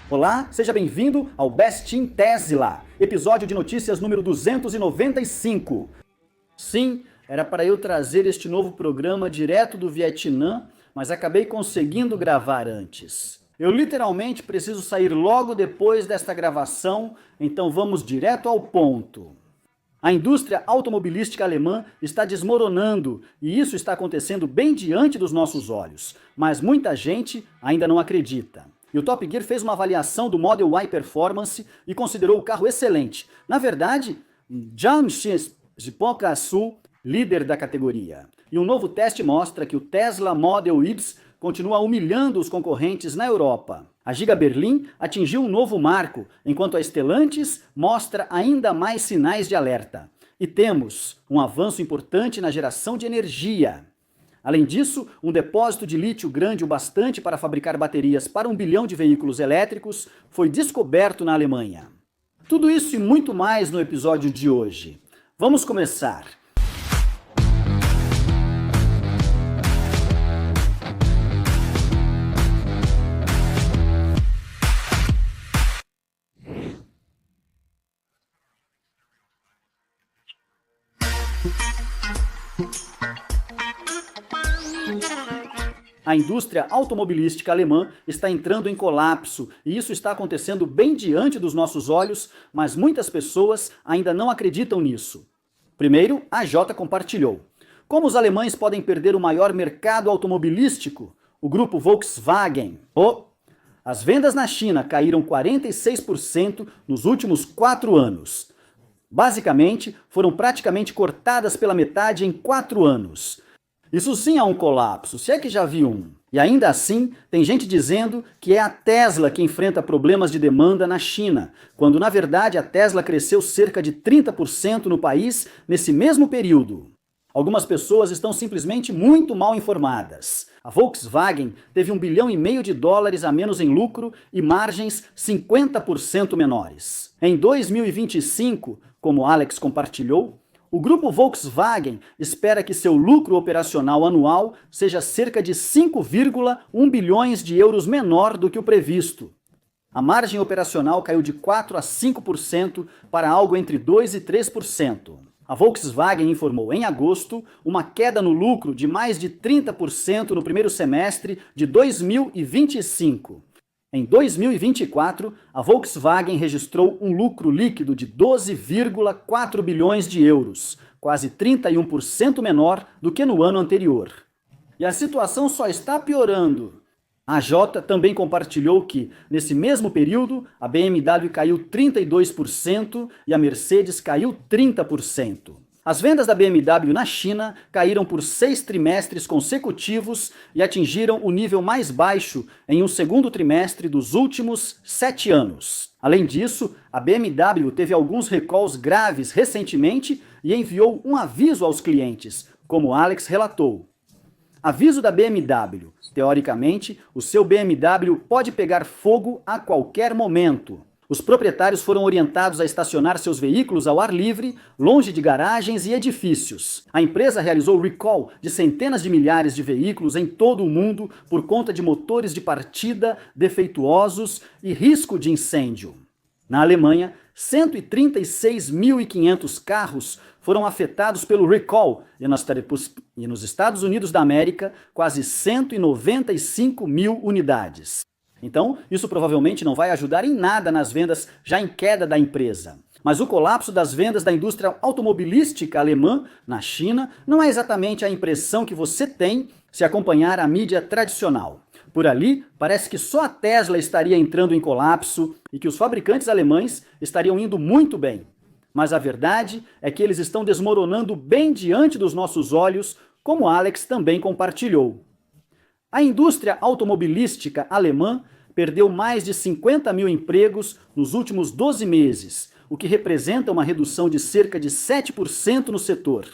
Olá, seja bem-vindo ao Best in Tesla, episódio de notícias número 295. Sim, era para eu trazer este novo programa direto do Vietnã, mas acabei conseguindo gravar antes. Eu literalmente preciso sair logo depois desta gravação, então vamos direto ao ponto. A indústria automobilística alemã está desmoronando e isso está acontecendo bem diante dos nossos olhos, mas muita gente ainda não acredita. E o Top Gear fez uma avaliação do Model Y Performance e considerou o carro excelente. Na verdade, Jipoka-su, líder da categoria. E um novo teste mostra que o Tesla Model Y continua humilhando os concorrentes na Europa. A Giga Berlin atingiu um novo marco, enquanto a Stellantis mostra ainda mais sinais de alerta. E temos um avanço importante na geração de energia. Além disso, um depósito de lítio grande o bastante para fabricar baterias para 1 bilhão de veículos elétricos foi descoberto na Alemanha. Tudo isso e muito mais no episódio de hoje. Vamos começar! A indústria automobilística alemã está entrando em colapso e isso está acontecendo bem diante dos nossos olhos, mas muitas pessoas ainda não acreditam nisso. Primeiro, a Jota compartilhou. Como os alemães podem perder o maior mercado automobilístico? O grupo Volkswagen. As vendas na China caíram 46% nos últimos 4 anos. Basicamente, foram praticamente cortadas pela metade em 4 anos. Isso sim é um colapso, se é que já viu um. E ainda assim, tem gente dizendo que é a Tesla que enfrenta problemas de demanda na China, quando na verdade a Tesla cresceu cerca de 30% no país nesse mesmo período. Algumas pessoas estão simplesmente muito mal informadas. A Volkswagen teve $1,5 bilhão a menos em lucro e margens 50% menores. Em 2025, como Alex compartilhou, o grupo Volkswagen espera que seu lucro operacional anual seja cerca de 5,1 bilhões de euros menor do que o previsto. A margem operacional caiu de 4% a 5% para algo entre 2% e 3%. A Volkswagen informou em agosto uma queda no lucro de mais de 30% no primeiro semestre de 2025. Em 2024, a Volkswagen registrou um lucro líquido de 12,4 bilhões de euros, quase 31% menor do que no ano anterior. E a situação só está piorando. A Jota também compartilhou que, nesse mesmo período, a BMW caiu 32% e a Mercedes caiu 30%. As vendas da BMW na China caíram por 6 trimestres consecutivos e atingiram o nível mais baixo em um segundo trimestre dos últimos 7 anos. Além disso, a BMW teve alguns recalls graves recentemente e enviou um aviso aos clientes, como Alex relatou. Aviso da BMW. Teoricamente, o seu BMW pode pegar fogo a qualquer momento. Os proprietários foram orientados a estacionar seus veículos ao ar livre, longe de garagens e edifícios. A empresa realizou recall de centenas de milhares de veículos em todo o mundo por conta de motores de partida defeituosos e risco de incêndio. Na Alemanha, 136.500 carros foram afetados pelo recall e nos Estados Unidos da América, quase 195 mil unidades. Então, isso provavelmente não vai ajudar em nada nas vendas já em queda da empresa. Mas o colapso das vendas da indústria automobilística alemã na China não é exatamente a impressão que você tem se acompanhar a mídia tradicional. Por ali, parece que só a Tesla estaria entrando em colapso e que os fabricantes alemães estariam indo muito bem. Mas a verdade é que eles estão desmoronando bem diante dos nossos olhos, como Alex também compartilhou. A indústria automobilística alemã perdeu mais de 50 mil empregos nos últimos 12 meses, o que representa uma redução de cerca de 7% no setor.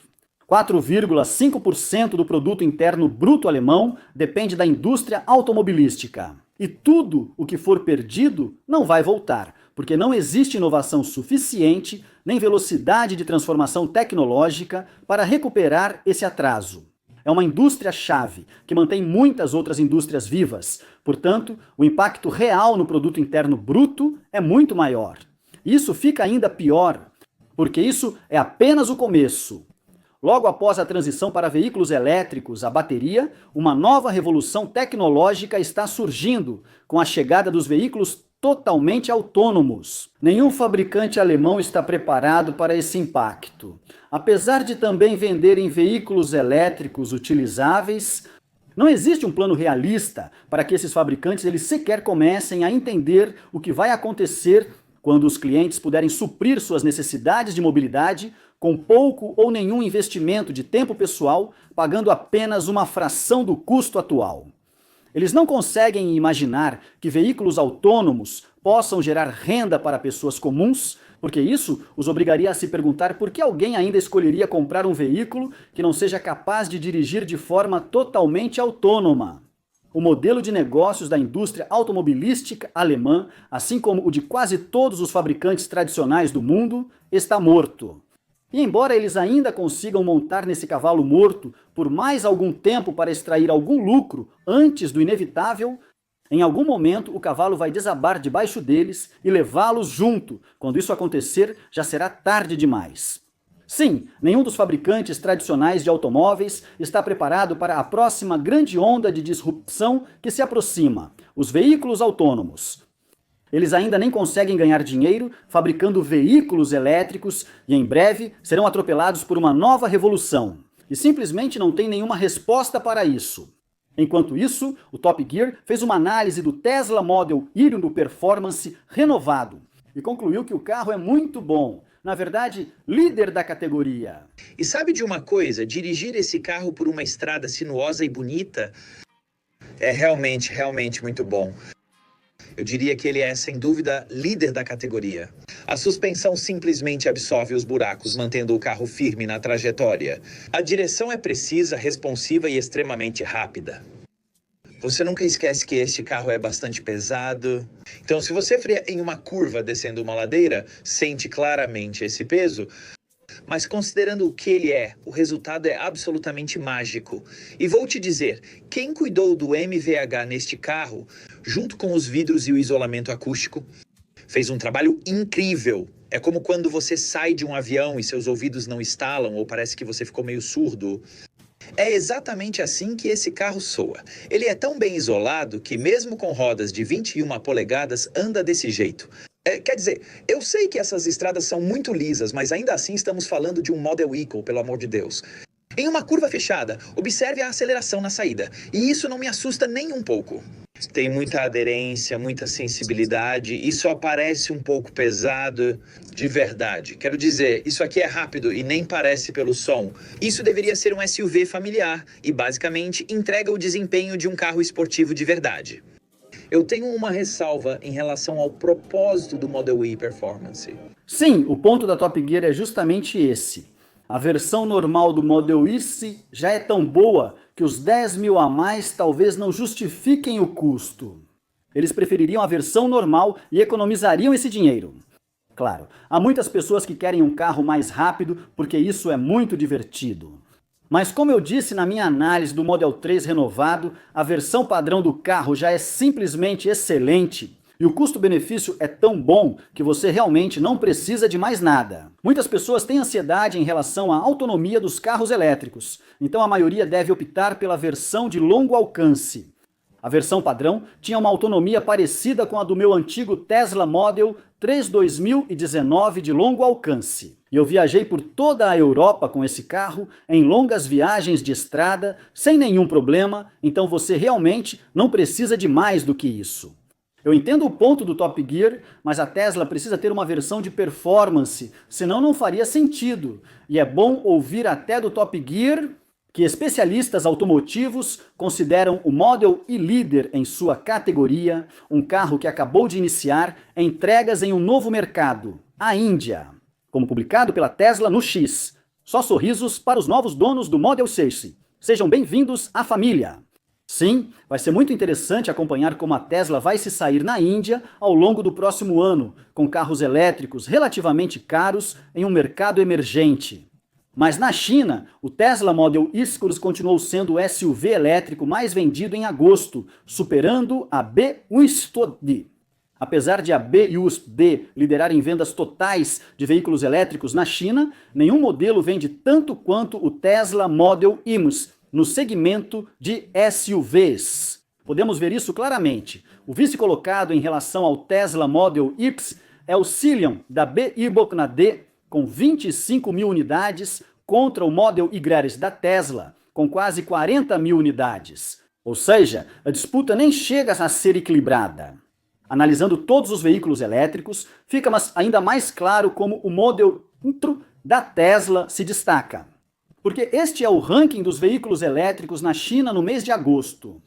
4,5% do produto interno bruto alemão depende da indústria automobilística. E tudo o que for perdido não vai voltar, porque não existe inovação suficiente nem velocidade de transformação tecnológica para recuperar esse atraso. É uma indústria-chave que mantém muitas outras indústrias vivas. Portanto, o impacto real no produto interno bruto é muito maior. Isso fica ainda pior, porque isso é apenas o começo. Logo após a transição para veículos elétricos, a bateria, uma nova revolução tecnológica está surgindo com a chegada dos veículos totalmente autônomos. Nenhum fabricante alemão está preparado para esse impacto. Apesar de também venderem veículos elétricos utilizáveis, não existe um plano realista para que esses fabricantes eles sequer comecem a entender o que vai acontecer quando os clientes puderem suprir suas necessidades de mobilidade com pouco ou nenhum investimento de tempo pessoal, pagando apenas uma fração do custo atual. Eles não conseguem imaginar que veículos autônomos possam gerar renda para pessoas comuns, porque isso os obrigaria a se perguntar por que alguém ainda escolheria comprar um veículo que não seja capaz de dirigir de forma totalmente autônoma. O modelo de negócios da indústria automobilística alemã, assim como o de quase todos os fabricantes tradicionais do mundo, está morto. E embora eles ainda consigam montar nesse cavalo morto por mais algum tempo para extrair algum lucro antes do inevitável, em algum momento o cavalo vai desabar debaixo deles e levá-los junto. Quando isso acontecer, já será tarde demais. Sim, nenhum dos fabricantes tradicionais de automóveis está preparado para a próxima grande onda de disrupção que se aproxima: os veículos autônomos. Eles ainda nem conseguem ganhar dinheiro fabricando veículos elétricos e em breve serão atropelados por uma nova revolução. E simplesmente não tem nenhuma resposta para isso. Enquanto isso, o Top Gear fez uma análise do Tesla Model Y do Performance renovado e concluiu que o carro é muito bom. Na verdade, líder da categoria. E sabe de uma coisa? Dirigir esse carro por uma estrada sinuosa e bonita é realmente muito bom. Eu diria que ele é, sem dúvida, líder da categoria. A suspensão simplesmente absorve os buracos, mantendo o carro firme na trajetória. A direção é precisa, responsiva e extremamente rápida. Você nunca esquece que este carro é bastante pesado. Então, se você freia em uma curva descendo uma ladeira, sente claramente esse peso. Mas considerando o que ele é, o resultado é absolutamente mágico. E vou te dizer, quem cuidou do MVH neste carro, junto com os vidros e o isolamento acústico, fez um trabalho incrível. É como quando você sai de um avião e seus ouvidos não estalam ou parece que você ficou meio surdo. É exatamente assim que esse carro soa. Ele é tão bem isolado que mesmo com rodas de 21 polegadas anda desse jeito. Quer dizer, eu sei que essas estradas são muito lisas, mas ainda assim estamos falando de um Model Equal, pelo amor de Deus. Em uma curva fechada, observe a aceleração na saída, e isso não me assusta nem um pouco. Tem muita aderência, muita sensibilidade, e só parece um pouco pesado de verdade. Quero dizer, isso aqui é rápido e nem parece pelo som. Isso deveria ser um SUV familiar e basicamente entrega o desempenho de um carro esportivo de verdade. Eu tenho uma ressalva em relação ao propósito do Model E Performance. Sim, o ponto da Top Gear é justamente esse. A versão normal do Model Y já é tão boa que os 10 mil a mais talvez não justifiquem o custo. Eles prefeririam a versão normal e economizariam esse dinheiro. Claro, há muitas pessoas que querem um carro mais rápido porque isso é muito divertido. Mas como eu disse na minha análise do Model 3 renovado, a versão padrão do carro já é simplesmente excelente. E o custo-benefício é tão bom que você realmente não precisa de mais nada. Muitas pessoas têm ansiedade em relação à autonomia dos carros elétricos, então a maioria deve optar pela versão de longo alcance. A versão padrão tinha uma autonomia parecida com a do meu antigo Tesla Model 3 2019 de longo alcance. E eu viajei por toda a Europa com esse carro, em longas viagens de estrada, sem nenhum problema, então você realmente não precisa de mais do que isso. Eu entendo o ponto do Top Gear, mas a Tesla precisa ter uma versão de performance, senão não faria sentido. E é bom ouvir até do Top Gear que especialistas automotivos consideram o Model E líder em sua categoria, um carro que acabou de iniciar entregas em um novo mercado, a Índia. Como publicado pela Tesla no X. Só sorrisos para os novos donos do Model 6. Sejam bem-vindos à família. Sim, vai ser muito interessante acompanhar como a Tesla vai se sair na Índia ao longo do próximo ano, com carros elétricos relativamente caros em um mercado emergente. Mas na China, o Tesla Model Y continuou sendo o SUV elétrico mais vendido em agosto, superando a BYD. Apesar de a BYD liderar em vendas totais de veículos elétricos na China, nenhum modelo vende tanto quanto o Tesla Model Y no segmento de SUVs. Podemos ver isso claramente. O vice-colocado em relação ao Tesla Model Y é o Scion da BYD, com 25 mil unidades, contra o Model Y da Tesla, com quase 40 mil unidades. Ou seja, a disputa nem chega a ser equilibrada. Analisando todos os veículos elétricos, fica ainda mais claro como o Model Intro da Tesla se destaca. Porque este é o ranking dos veículos elétricos na China no mês de agosto.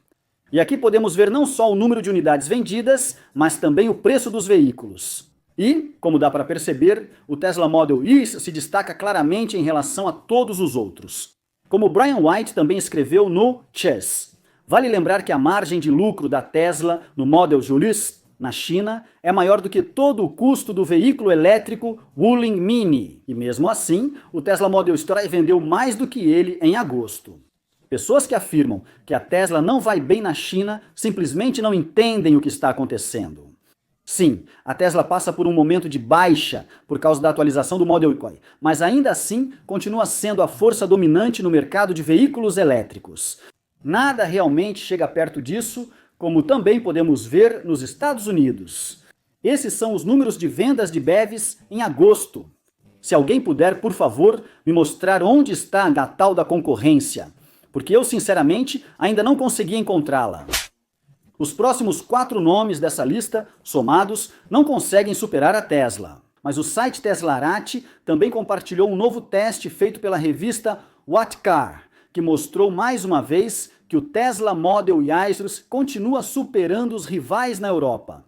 E aqui podemos ver não só o número de unidades vendidas, mas também o preço dos veículos. E, como dá para perceber, o Tesla Model Y se destaca claramente em relação a todos os outros. Como Brian White também escreveu no Chess. Vale lembrar que a margem de lucro da Tesla no Model Y na China é maior do que todo o custo do veículo elétrico Wuling Mini. E mesmo assim, o Tesla Model Y vendeu mais do que ele em agosto. Pessoas que afirmam que a Tesla não vai bem na China simplesmente não entendem o que está acontecendo. Sim, a Tesla passa por um momento de baixa por causa da atualização do Model Y, mas ainda assim continua sendo a força dominante no mercado de veículos elétricos. Nada realmente chega perto disso, como também podemos ver nos Estados Unidos. Esses são os números de vendas de BEVs em agosto. Se alguém puder, por favor, me mostrar onde está a tal da concorrência, porque eu, sinceramente, ainda não consegui encontrá-la. Os próximos 4 nomes dessa lista, somados, não conseguem superar a Tesla. Mas o site Teslarati também compartilhou um novo teste feito pela revista What Car, que mostrou mais uma vez que o Tesla Model Y continua superando os rivais na Europa.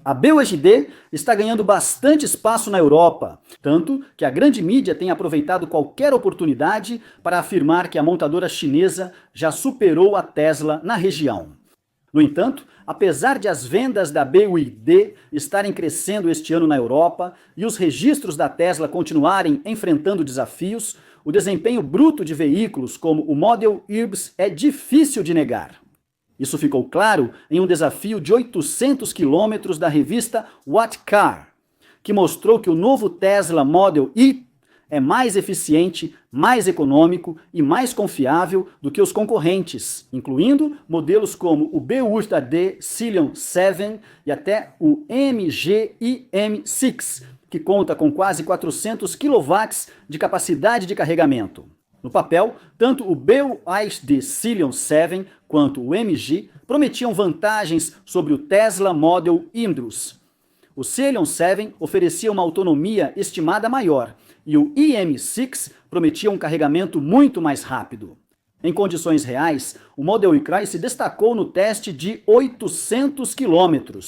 A BYD está ganhando bastante espaço na Europa, tanto que a grande mídia tem aproveitado qualquer oportunidade para afirmar que a montadora chinesa já superou a Tesla na região. No entanto, apesar de as vendas da BYD estarem crescendo este ano na Europa e os registros da Tesla continuarem enfrentando desafios, o desempenho bruto de veículos como o Model Y é difícil de negar. Isso ficou claro em um desafio de 800 quilômetros da revista What Car, que mostrou que o novo Tesla Model Y é mais eficiente, mais econômico e mais confiável do que os concorrentes, incluindo modelos como o BYD Scion 7 e até o MG IM6, que conta com quase 400 kW de capacidade de carregamento. No papel, tanto o BYD Scion 7 quanto o MG prometiam vantagens sobre o Tesla Model Indus. O Scion 7 oferecia uma autonomia estimada maior, e o IM6 prometia um carregamento muito mais rápido. Em condições reais, o Model Y se destacou no teste de 800 km.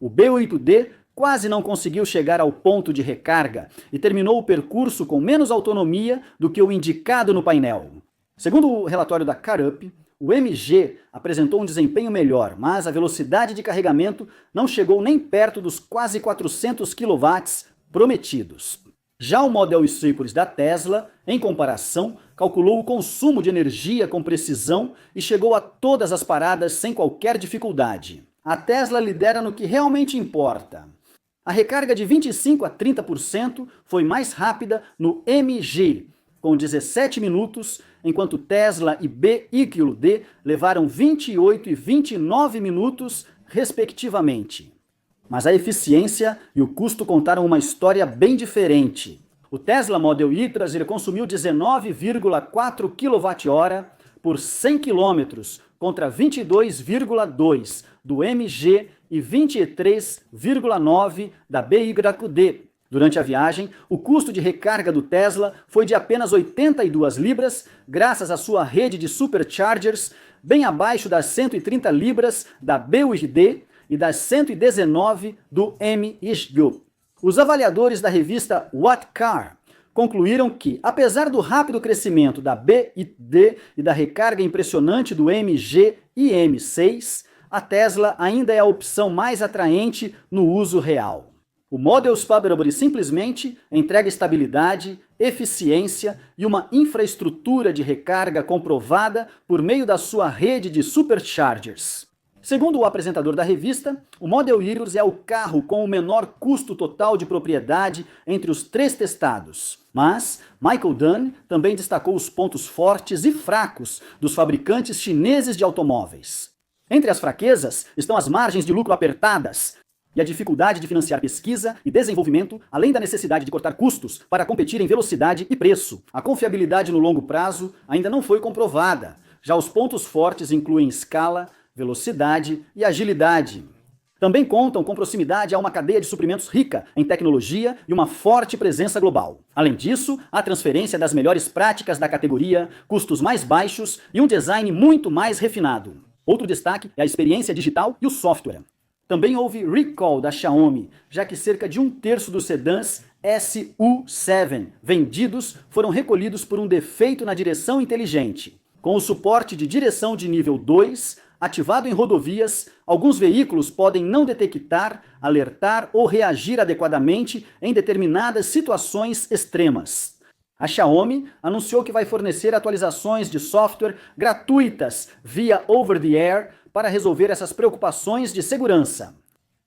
O BYD quase não conseguiu chegar ao ponto de recarga e terminou o percurso com menos autonomia do que o indicado no painel. Segundo o relatório da CarUp, o MG apresentou um desempenho melhor, mas a velocidade de carregamento não chegou nem perto dos quase 400 kW prometidos. Já o Model Y da Tesla, em comparação, calculou o consumo de energia com precisão e chegou a todas as paradas sem qualquer dificuldade. A Tesla lidera no que realmente importa. A recarga de 25% a 30% foi mais rápida no MG, com 17 minutos, enquanto Tesla e BYD levaram 28 e 29 minutos, respectivamente. Mas a eficiência e o custo contaram uma história bem diferente. O Tesla Model Y consumiu 19,4 kWh por 100 km, contra 22,2 do MG e 23,9 da BYD. Durante a viagem, o custo de recarga do Tesla foi de apenas 82 libras, graças à sua rede de superchargers, bem abaixo das 130 libras da BYD e das 119 do MG. Os avaliadores da revista What Car concluíram que, apesar do rápido crescimento da BYD e da recarga impressionante do MG e M6, a Tesla ainda é a opção mais atraente no uso real. O Model Suburban simplesmente entrega estabilidade, eficiência e uma infraestrutura de recarga comprovada por meio da sua rede de superchargers. Segundo o apresentador da revista, o Model Years é o carro com o menor custo total de propriedade entre os 3 testados. Mas Michael Dunn também destacou os pontos fortes e fracos dos fabricantes chineses de automóveis. Entre as fraquezas estão as margens de lucro apertadas e a dificuldade de financiar pesquisa e desenvolvimento, além da necessidade de cortar custos para competir em velocidade e preço. A confiabilidade no longo prazo ainda não foi comprovada. Já os pontos fortes incluem escala, velocidade e agilidade. Também contam com proximidade a uma cadeia de suprimentos rica em tecnologia e uma forte presença global. Além disso, a transferência das melhores práticas da categoria, custos mais baixos e um design muito mais refinado. Outro destaque é a experiência digital e o software. Também houve recall da Xiaomi, já que cerca de 1/3 dos sedãs SU7 vendidos foram recolhidos por um defeito na direção inteligente. Com o suporte de direção de nível 2, ativado em rodovias, alguns veículos podem não detectar, alertar ou reagir adequadamente em determinadas situações extremas. A Xiaomi anunciou que vai fornecer atualizações de software gratuitas via over-the-air para resolver essas preocupações de segurança.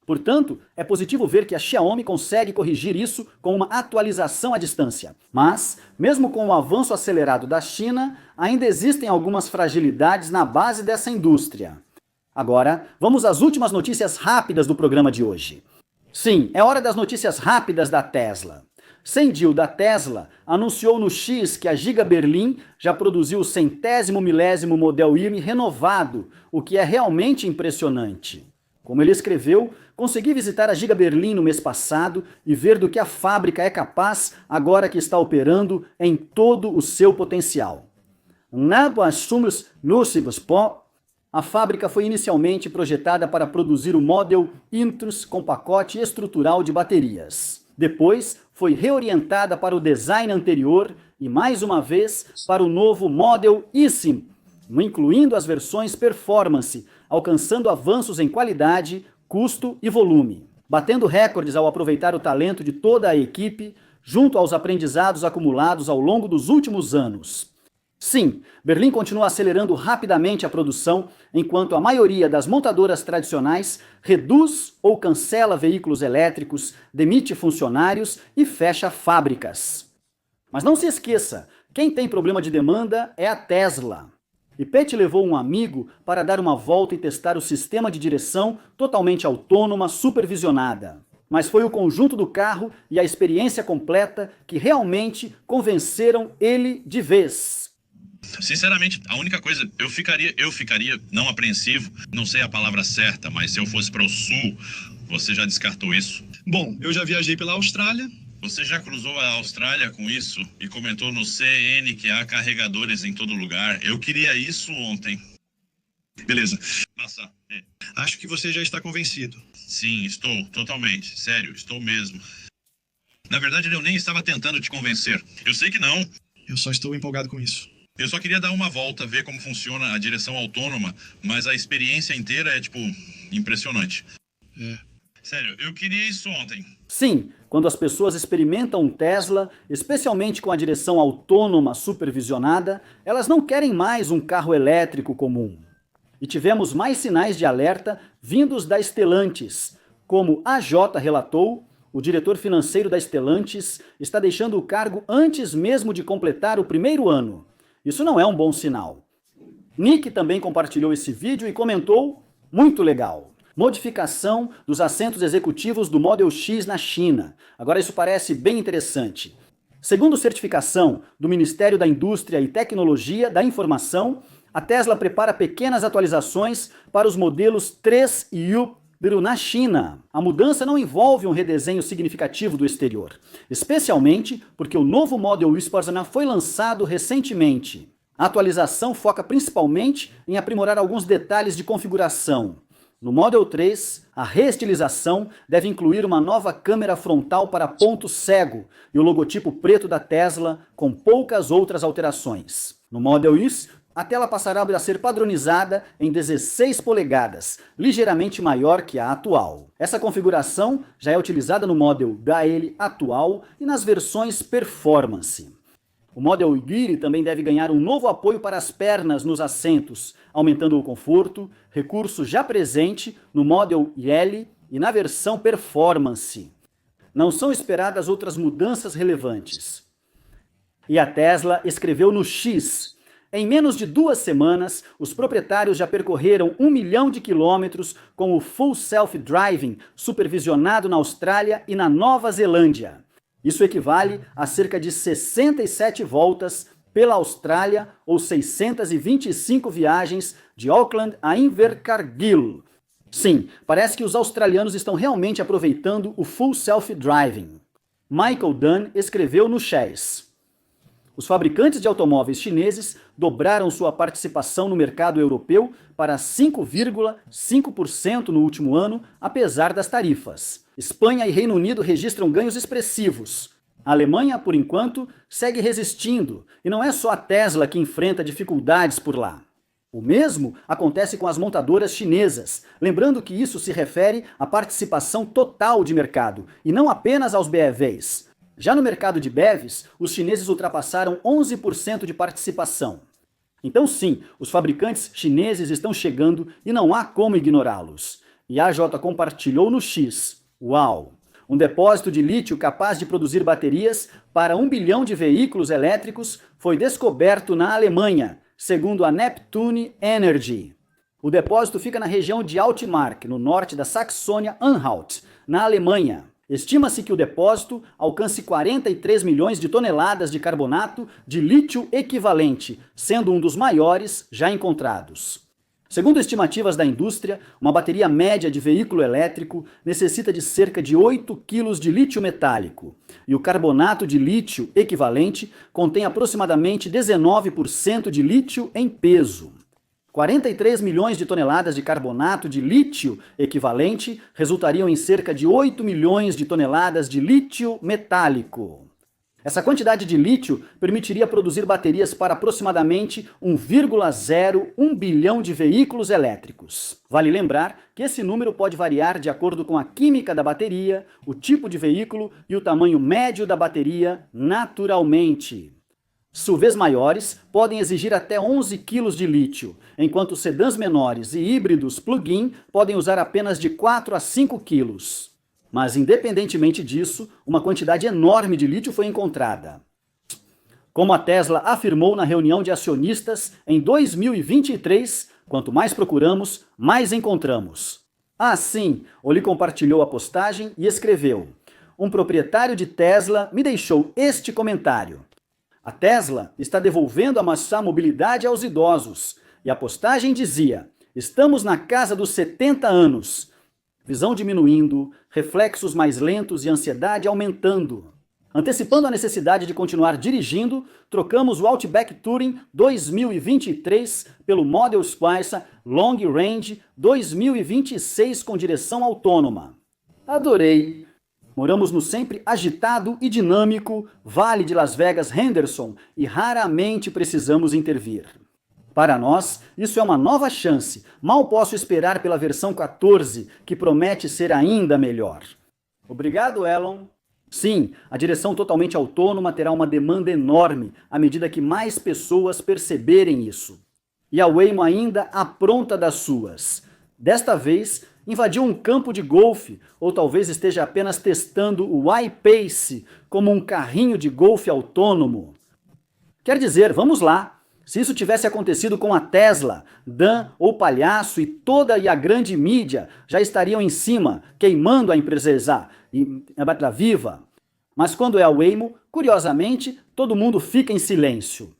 Portanto, é positivo ver que a Xiaomi consegue corrigir isso com uma atualização à distância. Mas, mesmo com o avanço acelerado da China, ainda existem algumas fragilidades na base dessa indústria. Agora, vamos às últimas notícias rápidas do programa de hoje. Sim, é hora das notícias rápidas da Tesla. Sendil, da Tesla, anunciou no X que a Giga Berlin já produziu o 100º milésimo Model Y renovado, o que é realmente impressionante. Como ele escreveu, consegui visitar a Giga Berlin no mês passado e ver do que a fábrica é capaz agora que está operando em todo o seu potencial. A fábrica foi inicialmente projetada para produzir o Model Intrus com pacote estrutural de baterias. Depois, foi reorientada para o design anterior e, mais uma vez, para o novo Model eSIM, incluindo as versões Performance, alcançando avanços em qualidade, custo e volume, batendo recordes ao aproveitar o talento de toda a equipe, junto aos aprendizados acumulados ao longo dos últimos anos. Sim, Berlim continua acelerando rapidamente a produção, enquanto a maioria das montadoras tradicionais reduz ou cancela veículos elétricos, demite funcionários e fecha fábricas. Mas não se esqueça, quem tem problema de demanda é a Tesla. E Pete levou um amigo para dar uma volta e testar o sistema de direção totalmente autônoma, supervisionada. Mas foi o conjunto do carro e a experiência completa que realmente convenceram ele de vez. Sinceramente, a única coisa, eu ficaria não apreensivo, não sei a palavra certa, mas se eu fosse para o sul, você já descartou isso? Bom, eu já viajei pela Austrália. Você já cruzou a Austrália com isso e comentou no CN que há carregadores em todo lugar. Eu queria isso ontem. Beleza. Massa. Acho que você já está convencido. Sim, estou, totalmente. Sério, estou mesmo. Na verdade, eu nem estava tentando te convencer. Eu sei que não. Eu só estou empolgado com isso. Eu só queria dar uma volta, ver como funciona a direção autônoma, mas a experiência inteira é, impressionante. Sério, eu queria isso ontem. Sim, quando as pessoas experimentam um Tesla, especialmente com a direção autônoma supervisionada, elas não querem mais um carro elétrico comum. E tivemos mais sinais de alerta vindos da Stellantis. Como a AJ relatou, o diretor financeiro da Stellantis está deixando o cargo antes mesmo de completar o primeiro ano. Isso não é um bom sinal. Nick também compartilhou esse vídeo e comentou: muito legal. Modificação dos assentos executivos do Model X na China. Agora isso parece bem interessante. Segundo certificação do Ministério da Indústria e Tecnologia da Informação, a Tesla prepara pequenas atualizações para os modelos 3 e U na China. A mudança não envolve um redesenho significativo do exterior, especialmente porque o novo Model Y foi lançado recentemente. A atualização foca principalmente em aprimorar alguns detalhes de configuração. No Model 3, a reestilização deve incluir uma nova câmera frontal para ponto cego e o logotipo preto da Tesla, com poucas outras alterações. No Model Y, A tela passará a ser padronizada em 16 polegadas, ligeiramente maior que a atual. Essa configuração já é utilizada no Model Y atual e nas versões Performance. O Model Y também deve ganhar um novo apoio para as pernas nos assentos, aumentando o conforto, recurso já presente no Model Y e na versão Performance. Não são esperadas outras mudanças relevantes. E a Tesla escreveu no X: em menos de 2 semanas, os proprietários já percorreram 1 milhão de quilômetros com o Full Self Driving supervisionado na Austrália e na Nova Zelândia. Isso equivale a cerca de 67 voltas pela Austrália ou 625 viagens de Auckland a Invercargill. Sim, parece que os australianos estão realmente aproveitando o Full Self Driving. Michael Dunn escreveu no Chess: os fabricantes de automóveis chineses dobraram sua participação no mercado europeu para 5,5% no último ano, apesar das tarifas. Espanha e Reino Unido registram ganhos expressivos. A Alemanha, por enquanto, segue resistindo, e não é só a Tesla que enfrenta dificuldades por lá. O mesmo acontece com as montadoras chinesas, lembrando que isso se refere à participação total de mercado, e não apenas aos BEVs. Já no mercado de BEVs, os chineses ultrapassaram 11% de participação. Então sim, os fabricantes chineses estão chegando e não há como ignorá-los. E a AJ compartilhou no X: uau! Um depósito de lítio capaz de produzir baterias para 1 bilhão de veículos elétricos foi descoberto na Alemanha, segundo a Neptune Energy. O depósito fica na região de Altmark, no norte da Saxônia-Anhalt, na Alemanha. Estima-se que o depósito alcance 43 milhões de toneladas de carbonato de lítio equivalente, sendo um dos maiores já encontrados. Segundo estimativas da indústria, uma bateria média de veículo elétrico necessita de cerca de 8 quilos de lítio metálico, e o carbonato de lítio equivalente contém aproximadamente 19% de lítio em peso. 43 milhões de toneladas de carbonato de lítio equivalente resultariam em cerca de 8 milhões de toneladas de lítio metálico. Essa quantidade de lítio permitiria produzir baterias para aproximadamente 1,01 bilhão de veículos elétricos. Vale lembrar que esse número pode variar de acordo com a química da bateria, o tipo de veículo e o tamanho médio da bateria naturalmente. SUVs maiores podem exigir até 11 kg de lítio, enquanto sedãs menores e híbridos plug-in podem usar apenas de 4 a 5 kg. Mas, independentemente disso, uma quantidade enorme de lítio foi encontrada. Como a Tesla afirmou na reunião de acionistas em 2023, quanto mais procuramos, mais encontramos. Assim, Oli compartilhou a postagem e escreveu: um proprietário de Tesla me deixou este comentário. A Tesla está devolvendo a maçã mobilidade aos idosos. E a postagem dizia: estamos na casa dos 70 anos. Visão diminuindo, reflexos mais lentos e ansiedade aumentando. Antecipando a necessidade de continuar dirigindo, trocamos o Outback Touring 2023 pelo Model Spicer Long Range 2026 com direção autônoma. Adorei! Moramos no sempre agitado e dinâmico Vale de Las Vegas-Henderson e raramente precisamos intervir. Para nós, isso é uma nova chance. Mal posso esperar pela versão 14, que promete ser ainda melhor. Obrigado, Elon. Sim, a direção totalmente autônoma terá uma demanda enorme à medida que mais pessoas perceberem isso. E a Waymo ainda apronta das suas. Desta vez, invadiu um campo de golfe, ou talvez esteja apenas testando o iPace como um carrinho de golfe autônomo. Quer dizer, vamos lá. Se isso tivesse acontecido com a Tesla, Dan, o palhaço e toda a grande mídia já estariam em cima, queimando a empresa e a viva. Mas quando é a Waymo, curiosamente, todo mundo fica em silêncio.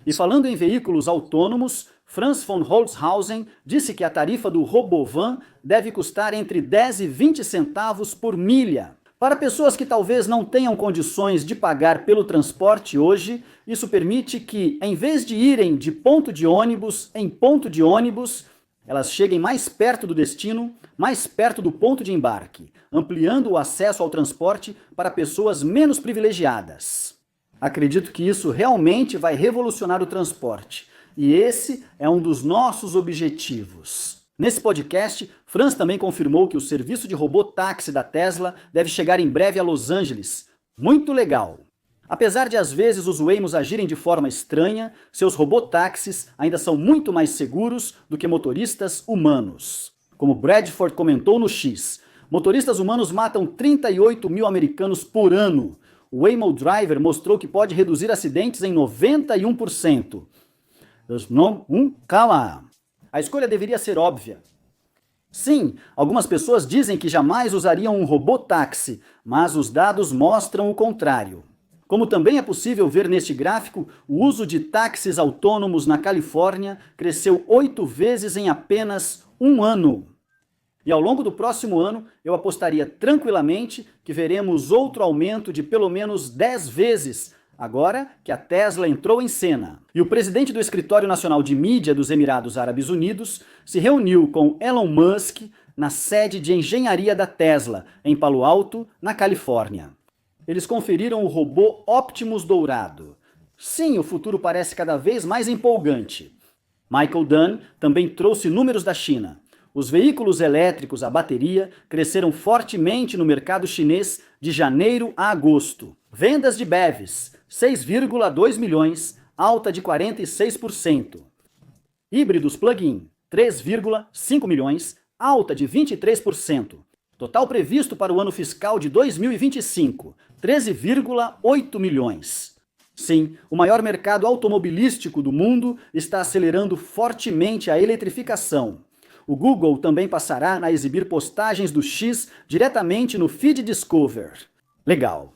E falando em veículos autônomos, Franz von Holzhausen disse que a tarifa do Robovan deve custar entre 10 e 20 centavos por milha. Para pessoas que talvez não tenham condições de pagar pelo transporte hoje, isso permite que, em vez de irem de ponto de ônibus em ponto de ônibus, elas cheguem mais perto do destino, mais perto do ponto de embarque, ampliando o acesso ao transporte para pessoas menos privilegiadas. Acredito que isso realmente vai revolucionar o transporte. E esse é um dos nossos objetivos. Nesse podcast, Franz também confirmou que o serviço de robô-táxi da Tesla deve chegar em breve a Los Angeles. Muito legal! Apesar de às vezes os Waymos agirem de forma estranha, seus robô-táxis ainda são muito mais seguros do que motoristas humanos. Como Bradford comentou no X, motoristas humanos matam 38 mil americanos por ano. O Waymo Driver mostrou que pode reduzir acidentes em 91%. Calma! A escolha deveria ser óbvia. Sim, algumas pessoas dizem que jamais usariam um robô-táxi, mas os dados mostram o contrário. Como também é possível ver neste gráfico, o uso de táxis autônomos na Califórnia cresceu 8 vezes em apenas um ano. E ao longo do próximo ano, eu apostaria tranquilamente que veremos outro aumento de pelo menos 10 vezes, agora que a Tesla entrou em cena. E o presidente do Escritório Nacional de Mídia dos Emirados Árabes Unidos se reuniu com Elon Musk na sede de engenharia da Tesla, em Palo Alto, na Califórnia. Eles conferiram o robô Optimus Dourado. Sim, o futuro parece cada vez mais empolgante. Michael Dunn também trouxe números da China. Os veículos elétricos a bateria cresceram fortemente no mercado chinês de janeiro a agosto. Vendas de BEVs, 6,2 milhões, alta de 46%. Híbridos plug-in, 3,5 milhões, alta de 23%. Total previsto para o ano fiscal de 2025, 13,8 milhões. Sim, o maior mercado automobilístico do mundo está acelerando fortemente a eletrificação. O Google também passará a exibir postagens do X diretamente no Feed Discover. Legal.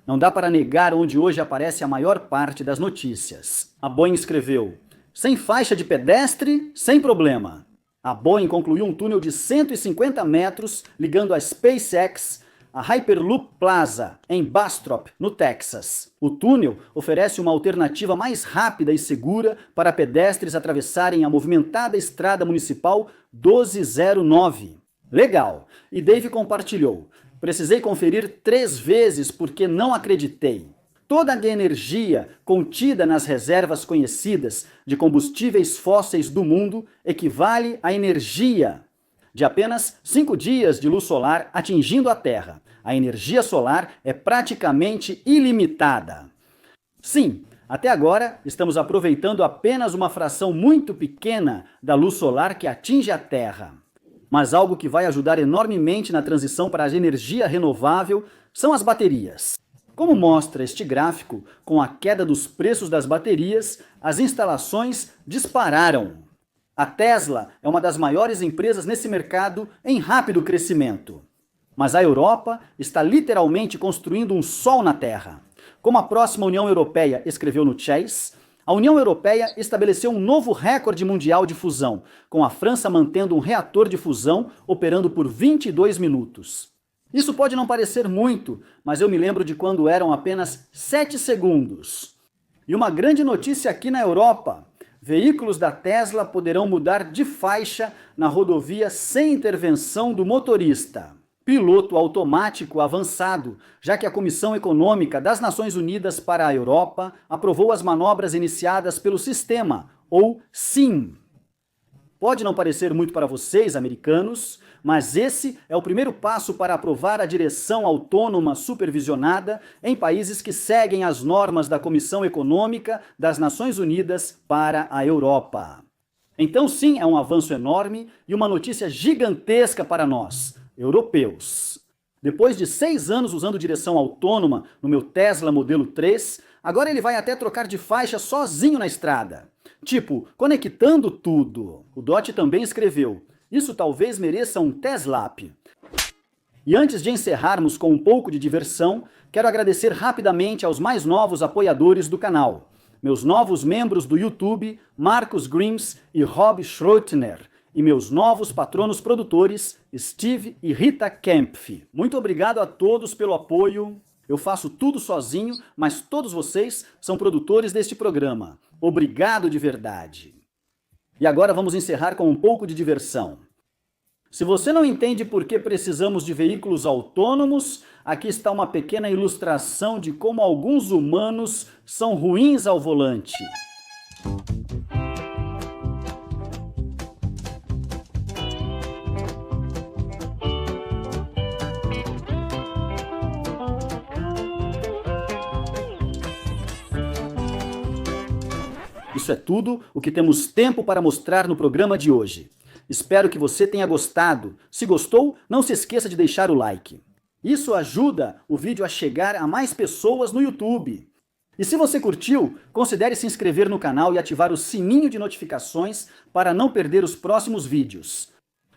Não dá para negar onde hoje aparece a maior parte das notícias. A Boeing escreveu: sem faixa de pedestre, sem problema. A Boeing concluiu um túnel de 150 metros ligando a SpaceX a Hyperloop Plaza, em Bastrop, no Texas. O túnel oferece uma alternativa mais rápida e segura para pedestres atravessarem a movimentada estrada municipal 1209. Legal! E Dave compartilhou: precisei conferir 3 vezes porque não acreditei. Toda a energia contida nas reservas conhecidas de combustíveis fósseis do mundo equivale à energia de apenas 5 dias de luz solar atingindo a Terra. A energia solar é praticamente ilimitada. Sim, até agora estamos aproveitando apenas uma fração muito pequena da luz solar que atinge a Terra. Mas algo que vai ajudar enormemente na transição para a energia renovável são as baterias. Como mostra este gráfico, com a queda dos preços das baterias, as instalações dispararam. A Tesla é uma das maiores empresas nesse mercado em rápido crescimento. Mas a Europa está literalmente construindo um sol na Terra. Como a próxima União Europeia escreveu no Chase, a União Europeia estabeleceu um novo recorde mundial de fusão, com a França mantendo um reator de fusão operando por 22 minutos. Isso pode não parecer muito, mas eu me lembro de quando eram apenas 7 segundos. E uma grande notícia aqui na Europa: veículos da Tesla poderão mudar de faixa na rodovia sem intervenção do motorista. Piloto automático avançado, já que a Comissão Econômica das Nações Unidas para a Europa aprovou as manobras iniciadas pelo sistema, ou SIM. Pode não parecer muito para vocês, americanos, mas esse é o primeiro passo para aprovar a direção autônoma supervisionada em países que seguem as normas da Comissão Econômica das Nações Unidas para a Europa. Então sim, é um avanço enorme e uma notícia gigantesca para nós, europeus. Depois de 6 anos usando direção autônoma no meu Tesla Modelo 3, agora ele vai até trocar de faixa sozinho na estrada. Tipo, conectando tudo. O Dot também escreveu: isso talvez mereça um Teslap. E antes de encerrarmos com um pouco de diversão, quero agradecer rapidamente aos mais novos apoiadores do canal. Meus novos membros do YouTube, Marcos Grims e Rob Schroetner. E meus novos patronos produtores, Steve e Rita Kempf. Muito obrigado a todos pelo apoio. Eu faço tudo sozinho, mas todos vocês são produtores deste programa. Obrigado de verdade. E agora vamos encerrar com um pouco de diversão. Se você não entende por que precisamos de veículos autônomos, aqui está uma pequena ilustração de como alguns humanos são ruins ao volante. Isso é tudo o que temos tempo para mostrar no programa de hoje. Espero que você tenha gostado. Se gostou, não se esqueça de deixar o like. Isso ajuda o vídeo a chegar a mais pessoas no YouTube. E se você curtiu, considere se inscrever no canal e ativar o sininho de notificações para não perder os próximos vídeos.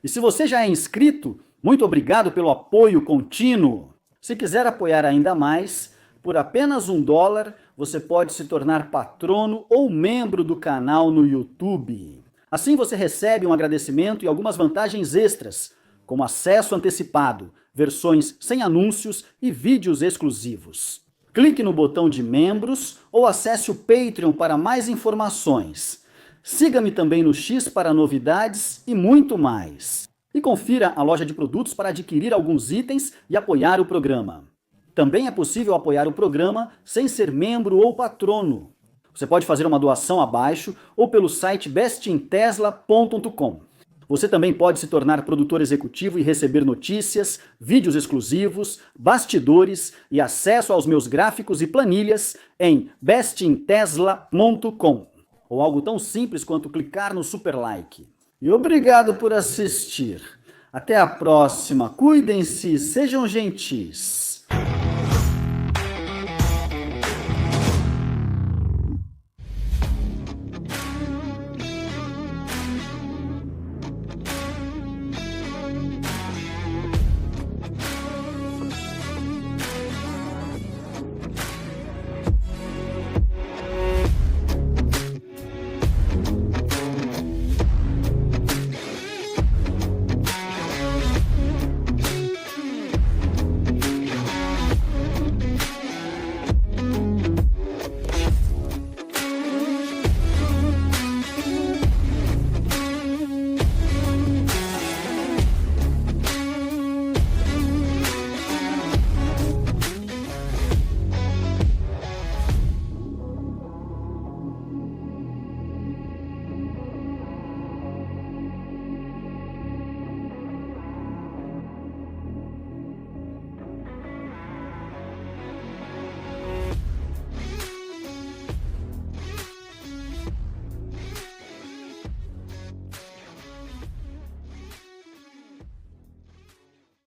E se você já é inscrito, muito obrigado pelo apoio contínuo. Se quiser apoiar ainda mais, por apenas $1, você pode se tornar patrono ou membro do canal no YouTube. Assim você recebe um agradecimento e algumas vantagens extras, como acesso antecipado, versões sem anúncios e vídeos exclusivos. Clique no botão de membros ou acesse o Patreon para mais informações. Siga-me também no X para novidades e muito mais. E confira a loja de produtos para adquirir alguns itens e apoiar o programa. Também é possível apoiar o programa sem ser membro ou patrono. Você pode fazer uma doação abaixo ou pelo site bestintesla.com. Você também pode se tornar produtor executivo e receber notícias, vídeos exclusivos, bastidores e acesso aos meus gráficos e planilhas em bestintesla.com. Ou algo tão simples quanto clicar no super like. E obrigado por assistir. Até a próxima. Cuidem-se, sejam gentis.